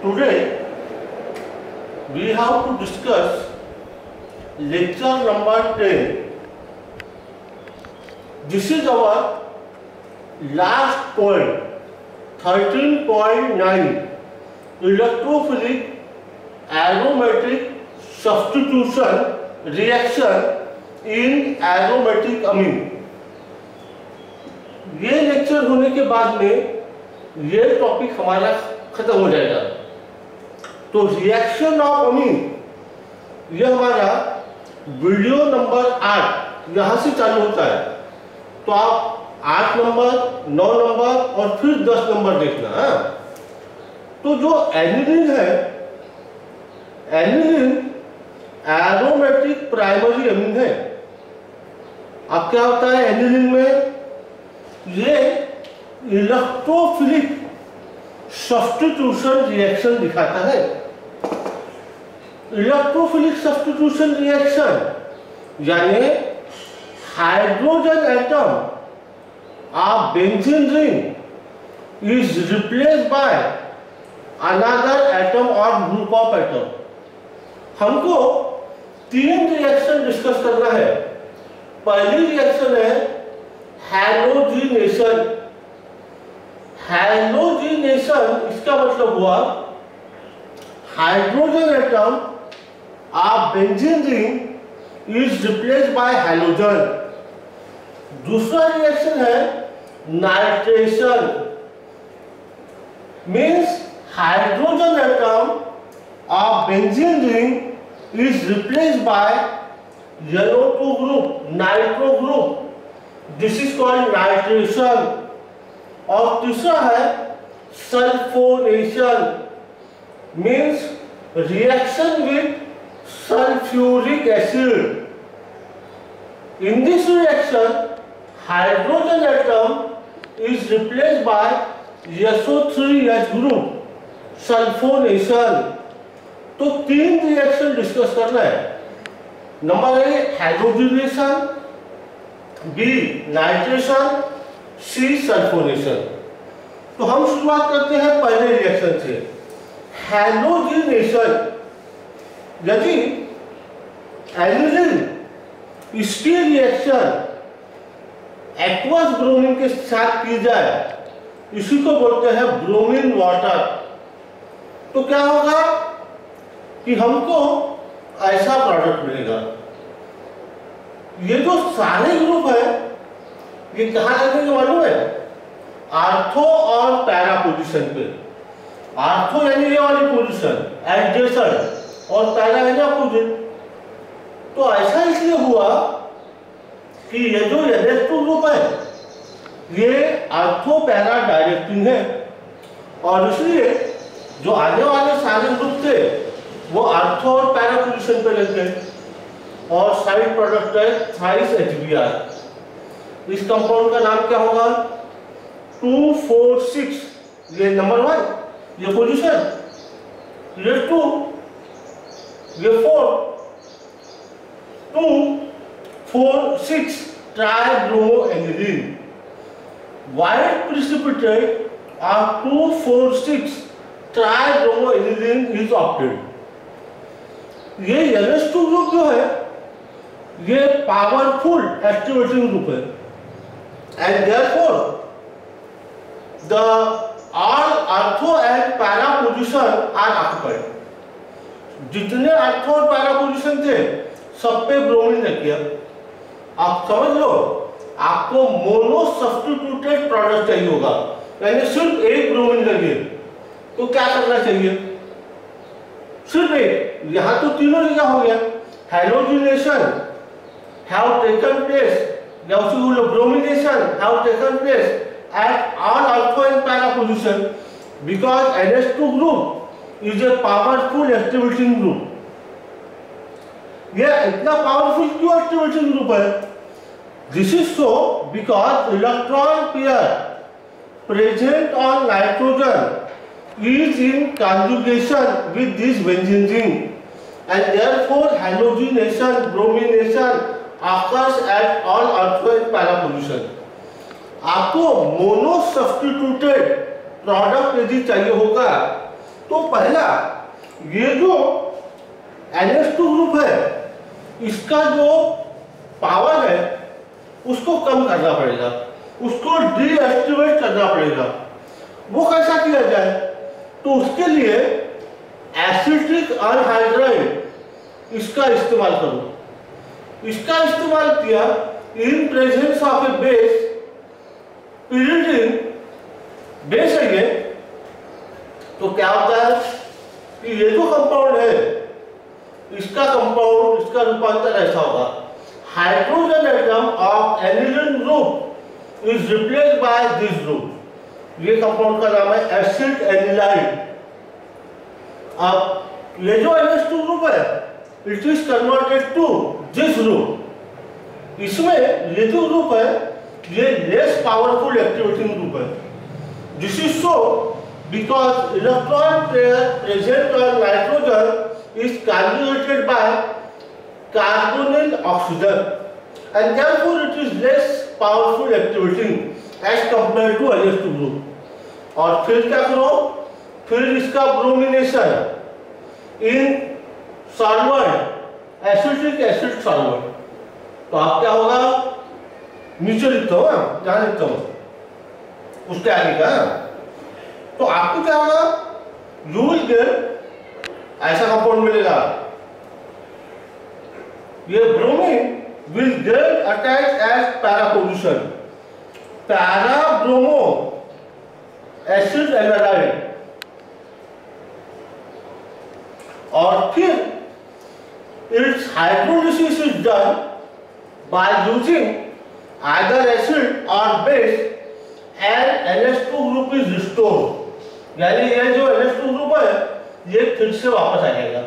Today we have to discuss lecture number 10. This is our last point, 13.9, electrophilic aromatic substitution reaction in aromatic amine. ये lecture होने के बाद में ये topic हमारा खत्म हो जाएगा। तो रिएक्शन ऑफ अमीन ये हमारा वीडियो नंबर 8 यहाँ से चालू होता है। तो आप 8 नंबर, 9 नंबर और फिर 10 नंबर देखना है। तो जो एनिलीन है, एनिलीन एरोमेटिक प्राइमरी अमीन है। अब क्या होता है एनिलीन में, ये इलेक्ट्रोफिलिक सब्स्टिट्यूशन रिएक्शन दिखाता है। इलेक्ट्रोफिलिक सब्स्टिट्यूशन रिएक्शन यानी hydrogen atom of benzene ring is replaced by another atom और ग्रुप ऑफ एटम। हमको 3 रिएक्शन डिस्कस करना है। पहली रिएक्शन है हैलोजिनेशन। हैलोजिनेशन इसका मतलब हुआ hydrogen atom of benzene ring is replaced by halogen. दूसरा रिएक्शन है nitration, means hydrogen atom of benzene ring is replaced by NO2 group, nitro group. This is called nitration. और तीसरा है sulphonation, means reaction with sulphuric acid. In this reaction, hydrogen atom is replaced by SO3H group, sulphonation. तो 3 reaction discuss करना है। Number A hydrogenation, B nitration, C sulphonation. तो हम शुरुआत करते हैं पहले रिएक्शन से, हैलोजिनेशन। यदि एनिलीन इसकी रिएक्शन एक्वस ब्रोमीन के साथ की जाए, इसी को बोलते हैं ब्रोमीन वाटर, तो क्या होगा कि हमको ऐसा प्रोडक्ट मिलेगा। ये जो सारे ग्रुप है ये कहाँ लगेंगे मालूम है? आर्थो और पैरा पोजीशन पे। आर्थो यानी ये वाली पोजीशन एडजेसेंट और पैरा यानी अपोजिट। तो ऐसा इसलिए हुआ कि ये जो NH2 ग्रुप है ये आर्थो पैरा डायरेक्टिंग है, और इसलिए जो आने वाले सारे ग्रुप थे वो आर्थो और पैरा पोजीशन पे लग गए, और साइड प्रोडक्ट है थाइस HBr। इस कंपाउंड का नाम क्या होगा? 2,4,6। ये नंबर 1, ये पोजीशन, ये 2, ये 4, 2, 4, 6 tribromoaniline. White precipitate of 2,4,6 tribromoaniline is opted. ये NH2 ग्रुप जो है ये पावरफुल एक्टिवेटिंग ग्रुप है, and therefore the all artho and para position are occupied। जितने आर्थो और पैरा पोजीशन थे सब पे ब्रोमीन रख दिया। आप समझ लो, आपको मोनो सब्स्टिट्यूटेड प्रोडक्ट चाहिए होगा, यानी सिर्फ एक ब्रोमीन लगे, तो क्या करना चाहिए? सिर्फ एक। यहाँ तो तीनों जगह हो गया। Halogenation have taken place, bromination have taken place at all alpha and para position, because NH2 group is a powerful activating group। ये इतना पावरफुल क्यों एक्टिवेटिंग ग्रुप है? This is so because electron pair present on nitrogen is in conjugation with this benzene ring, and therefore halogenation, bromination occurs at all alpha and para position। आपको mono substituted product यदि चाहिए होगा तो पहला ये जो NH2 group है इसका जो पावर है उसको कम करना पड़ेगा, उसको डीएक्टिवेट करना पड़ेगा। वो कैसा किया जाए? तो उसके लिए एसिटिक अनहाइड्राइड इसका इस्तेमाल करो। इसका इस्तेमाल किया इन presence of A base, pyridine base है ये। तो क्या होता है कि ये जो कंपाउंड है इसका कंपाउंड, इसका रूपांतर ऐसा होगा, hydrogen atom of aniline group is replaced by this group. ये कंपाउंड का नाम है एसिड एनिलाइड। अब ये जो NH2 ग्रुप है it is converted to this group. इसमें ये जो ग्रुप है ये लेस पावरफुल एक्टिवेटिंग ग्रुप है। This is so because electron pair present on nitrogen is conjugated by carbonyl oxygen and therefore it is less powerful activating as compared to NH2 group। और फिर क्या करो, फिर इसका bromination इन solvent, acetic acid solvent. तो आप क्या होगा, नीचे लिखता हूँ, जहाँ लिखता हूँ उसके आगे का। तो आपको क्या होगा, यू विल गेट ऐसा कंपाउंड मिलेगा, ये bromine will get attach as para position, para bromo acid anilide. और फिर it's hydrolysis is done by using either acid और base and NH2 group is restored. यानी ये जो NH2 ग्रुप है ये फिर से वापस आ जाएगा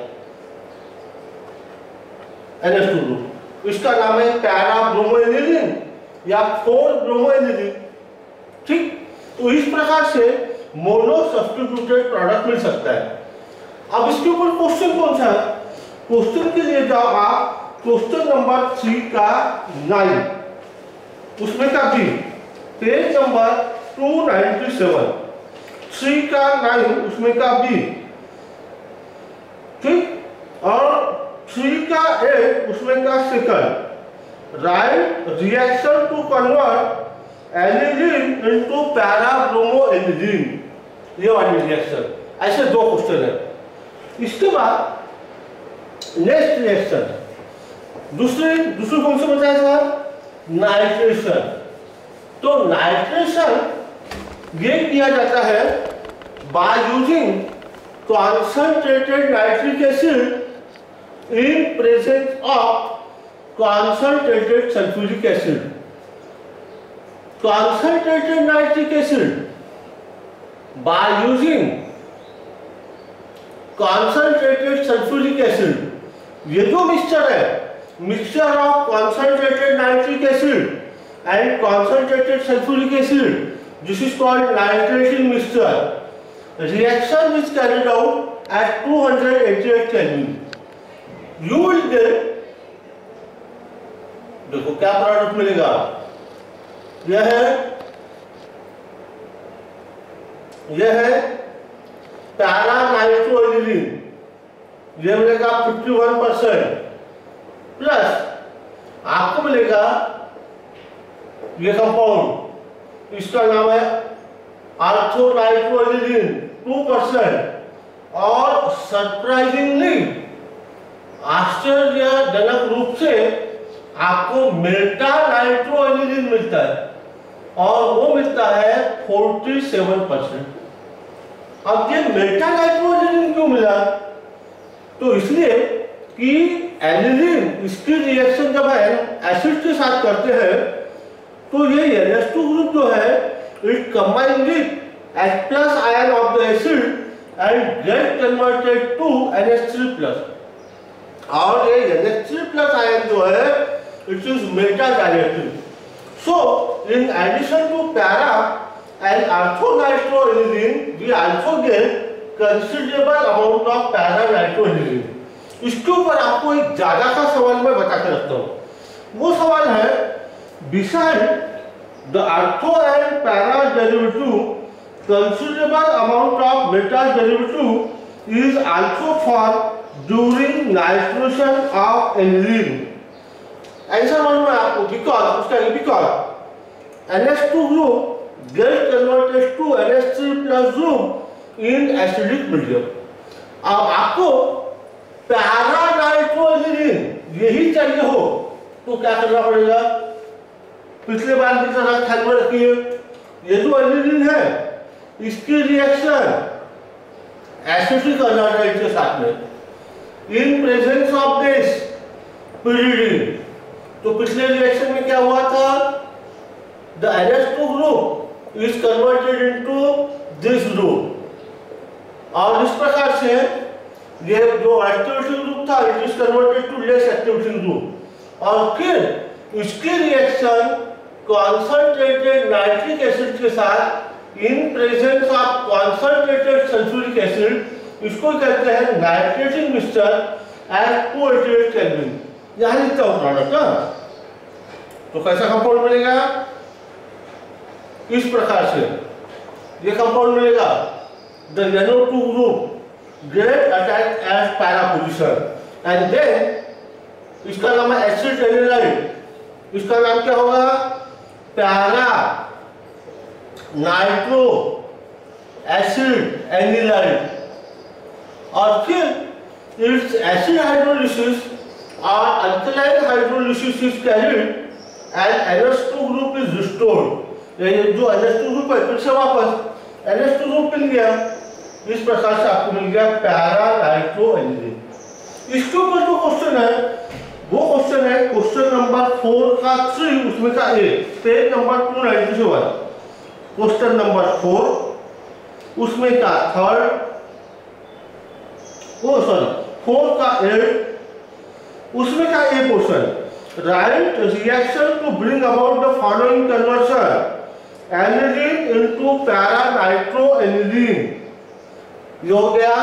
NH2 ग्रुप। इसका नाम है पैरा ब्रोमोएनिलीन या 4 ब्रोमोएनिलीन। ठीक, तो इस प्रकार से मोनो सब्स्टिट्यूटेड प्रोडक्ट मिल सकता है। अब इसके ऊपर क्वेश्चन कौन सा है? क्वेश्चन के लिए जाओ आप क्वेश्चन नंबर 3 का 9, उसमें का बी, पेज नंबर 297, 3 का 9 उसमें का बी। ठीक, और 3 का 8 उसमें का second, write reaction to convert aniline into para bromoaniline, ये वाली रिएक्शन। ऐसे दो क्वेश्चन है। इसके बाद नेक्स्ट रिएक्शन, दूसरी कौन सी बताया था? नाइट्रेशन। तो नाइट्रेशन ये किया जाता है by using concentrated nitric acid in presence of concentrated sulphuric acid. Concentrated nitric acid by using concentrated sulphuric acid, ये जो मिक्सचर है, mixture of concentrated nitric acid and concentrated sulfuric acid, this is called nitration mixture. Reaction is carried out at 288 Kelvin. You will get, देखो क्या product मिलेगा, यह है para नाइट्रोएनिलीन, यह मिलेगा 51% प्लस आपको मिलेगा ये कंपाउंड, इसका नाम है ऑर्थोनाइट्रोएनिलीन 2%। और सरप्राइजिंगली, आश्चर्यजनक रूप से आपको मेटा नाइट्रोएनिलीन मिलता है और वो मिलता है 47%। अब ये मेटा नाइट्रोएनिलीन क्यों मिला? तो इसलिए कि एनिलीन इसकी रिएक्शन जब एसिड के साथ करते हैं तो ये NH2 ग्रुप जो है it combine with H+ ion of the acid and get converted to NH3+। और ये NH3+ आयन जो है it is meta directive. So in addition to para and orthonitroaniline we also get considerable amount of para nitroaniline. इसके ऊपर आपको एक ज्यादा का सवाल मैं बता के रखता हूँ। वो सवाल है, beside the ortho and para derivative considerable amount of metal derivative is also formed during nitration of aniline. Answer मालूम है आपको, because NH2 group gets converted to NH3 plus group in acidic medium. अब आपको para नाइट्रोएनिलीन यही चाहिए हो तो क्या करना पड़ेगा? पिछले बार की तरह ध्यान में रखिए, ये जो एनिलीन है इसकी रिएक्शन एसिटिक अल्डिहाइड के साथ में in presence of this pyridine। तो पिछले रिएक्शन में क्या हुआ था? The NH2 group is converted into this group और इस प्रकार से ये जो एक्टिविटी ग्रुप था it is converted to less activity group और फिर इसकी रिएक्शन कॉन्संट्रेटेड नाइट्रिक एसिड के साथ in presence of concentrated sulphuric acid, इसको कहते हैं नाइट्रेटिंग मिक्सचर एट 288 केल्विन। यहां लिखता हूं प्रोडक्ट। तो कैसा कंपाउंड मिलेगा? इस प्रकार से ये कंपाउंड मिलेगा। The NO2 group get attack at para position and then इसका नाम है एसिड एनिलाइड। इसका नाम क्या होगा? Para nitro acid anilide. और फिर इट्स एसिड हाइड्रोलिसिस और alkaline hydrolysis is carried and NH2 group is restored. ये जो NH2 ग्रुप है फिर से वापस NH2 ग्रुप मिल गया। इस प्रकार से आपको मिल गया पैरा नाइट्रो एनिलीन। इसके ऊपर जो क्वेश्चन है वो क्वेश्चन है क्वेश्चन नंबर 4 का 3, उसमें का A, page number 297। Question number 4 उसमें का 4 का 8 उसमें का A question. Write reaction to bring about the following conversion aniline into para nitro aniline. ये हो गया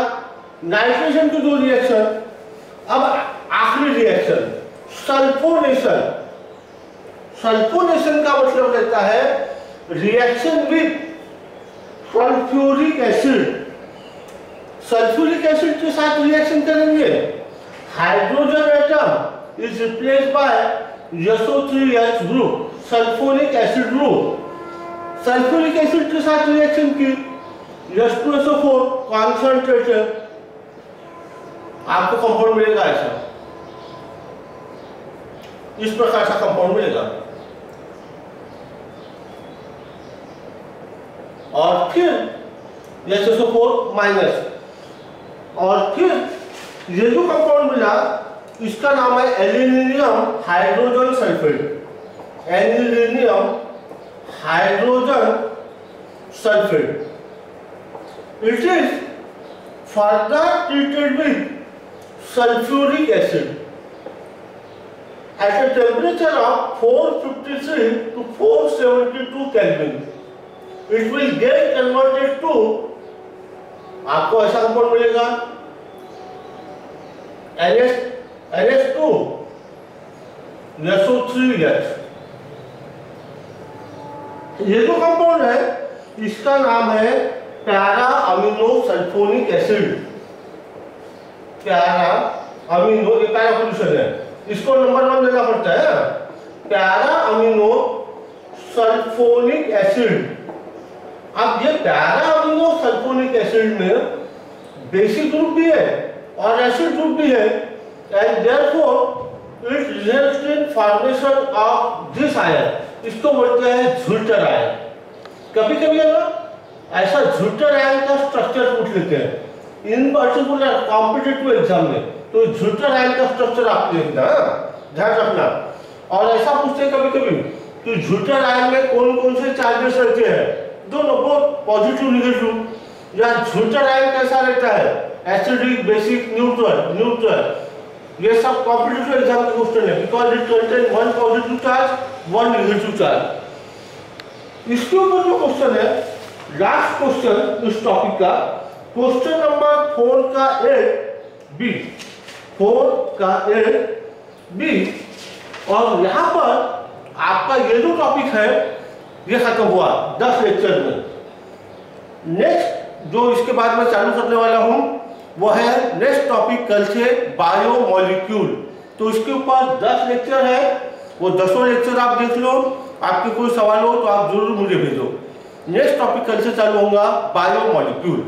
नाइट्रेशन की दो रिएक्शन। अब आखिरी रिएक्शन सल्फोनेशन। सल्फोनेशन का मतलब रहता है reaction with sulphuric acid. Sulphuric acid के साथ रिएक्शन करेंगे, hydrogen atom is replaced by SO3H group, sulphonic acid group. Sulphuric acid के साथ रिएक्शन की H2SO4 कॉन्संट्रेटेड, आपको कंपाउंड मिलेगा ऐसा, इस प्रकार का कंपाउंड मिलेगा। और फिर SO4 माइनस और फिर ये जो कंपाउंड मिला इसका नाम है aluminium hydrogen sulphate. Aluminium hydrogen sulphate. It is further treated with sulfuric acid at a temperature of 453 to 472 Kelvin. It will get converted to, आपको ऐसा कंपाउंड मिलेगा NH2 SO3H। ये जो कंपाउंड है इसका नाम है para amino sulphonic acid. Para amino, ये पैरा पोजीशन है, इसको नंबर 1 देना पड़ता है। Para amino sulphonic acid. अब ये पैरा अमीनो सल्फोनिक एसिड में बेसिक ग्रुप भी है और एसिड ग्रुप भी है and therefore it results in formation of this ion. इसको बोलते हैं झुल्टर आयन। कभी कभी ऐसा झुल्टर आयन का स्ट्रक्चर पूछ लेते हैं इन पर्टिकुलर कॉम्पिटिटिव एग्जाम में, तो झुल्टर आयन का स्ट्रक्चर आप देखना, ध्यान रखना। और ऐसा पूछते हैं कभी कभी कि झुल्टर आयन में कौन कौन से चार्जेस रहते हैं, दोनों, बहुत पॉजिटिव नेगेटिव। या झुल्टर आयन कैसा रहता है, एसिडिक, बेसिक, न्यूट्रल। ये सब कॉम्पिटिटिव एग्जाम के क्वेश्चन है because it contain one positive charge one negative charge. इसके ऊपर जो क्वेश्चन है लास्ट क्वेश्चन इस टॉपिक का, क्वेश्चन नंबर 4 का 8B, 4 का 8B। और यहाँ पर आपका ये जो टॉपिक है ये खत्म हुआ 10 लेक्चर में। नेक्स्ट जो इसके बाद में चालू करने वाला हूँ वो है नेक्स्ट टॉपिक कल से बायोमोलिक्यूल। तो इसके ऊपर 10 लेक्चर है, वो 10 लेक्चर आप देख लो। आपके कोई सवाल हो तो आप जरूर मुझे भेजो। नेक्स्ट टॉपिक कल से चालू होगा बायोमोलिक्यूल।